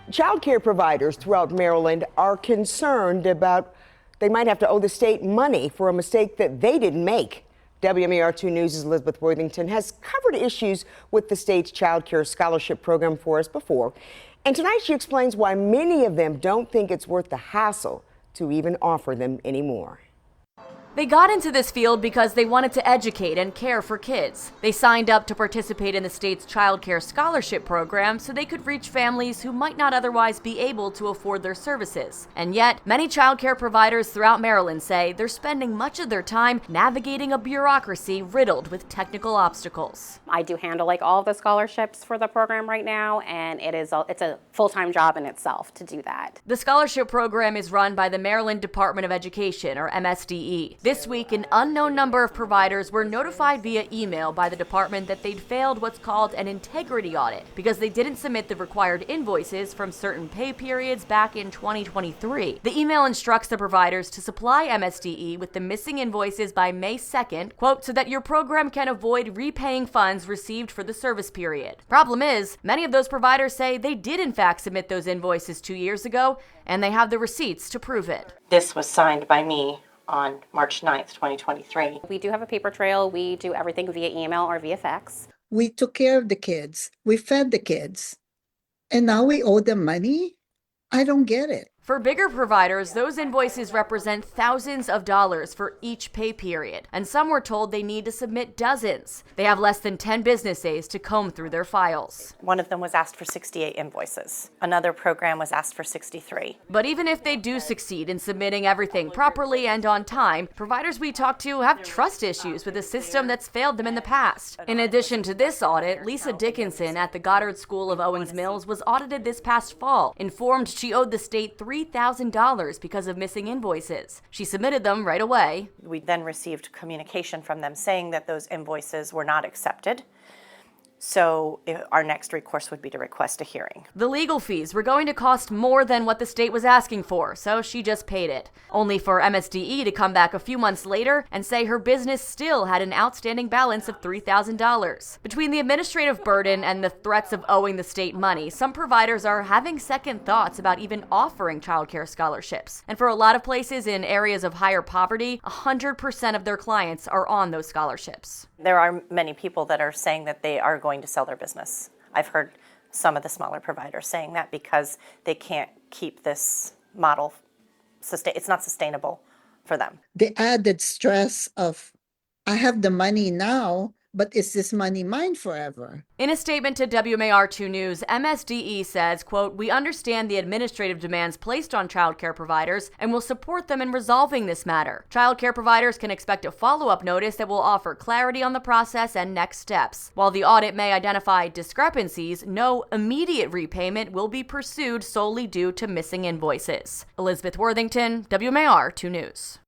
Child care providers throughout Maryland are concerned about they might have to owe the state money for a mistake that they didn't make. WMAR2 News' Elizabeth Worthington has covered issues with the state's child care scholarship program for us before. And tonight she explains why many of them don't think it's worth the hassle to even offer them anymore. They got into this field because they wanted to educate and care for kids. They signed up to participate in the state's child care scholarship program so they could reach families who might not otherwise be able to afford their services. And yet, many child care providers throughout Maryland say they're spending much of their time navigating a bureaucracy riddled with technical obstacles. I do handle all of the scholarships for the program right now, and it's a full-time job in itself to do that. The scholarship program is run by the Maryland Department of Education, or MSDE. This week, an unknown number of providers were notified via email by the department that they'd failed what's called an integrity audit because they didn't submit the required invoices from certain pay periods back in 2023. The email instructs the providers to supply MSDE with the missing invoices by May 2nd, quote, so that your program can avoid repaying funds received for the service period. Problem is, many of those providers say they did in fact submit those invoices 2 years ago, and they have the receipts to prove it. This was signed by me on March 9th, 2023. We do have a paper trail. We do everything via email or via fax. We took care of the kids. We fed the kids. And now we owe them money? I don't get it. For bigger providers, those invoices represent thousands of dollars for each pay period, and some were told they need to submit dozens. They have less than 10 business days to comb through their files. One of them was asked for 68 invoices. Another program was asked for 63. But even if they do succeed in submitting everything properly and on time, providers we talk to have trust issues with a system that's failed them in the past. In addition to this audit, Lisa Dickinson at the Goddard School of Owings Mills was audited this past fall, informed she owed the state $3,000 because of missing invoices. She submitted them right away. We then received communication from them saying that those invoices were not accepted. So our next recourse would be to request a hearing. The legal fees were going to cost more than what the state was asking for, so she just paid it. Only for MSDE to come back a few months later and say her business still had an outstanding balance of $3,000. Between the administrative burden and the threats of owing the state money, some providers are having second thoughts about even offering childcare scholarships. And for a lot of places in areas of higher poverty, 100% of their clients are on those scholarships. There are many people that are saying that they are going to sell their business. I've heard some of the smaller providers saying that because they can't keep this model it's not sustainable for them. The added stress of, I have the money now, but is this money mine forever? In a statement to WMAR2 News, MSDE says, quote, we understand the administrative demands placed on childcare providers and will support them in resolving this matter. Childcare providers can expect a follow-up notice that will offer clarity on the process and next steps. While the audit may identify discrepancies, no immediate repayment will be pursued solely due to missing invoices. Elizabeth Worthington, WMAR2 News.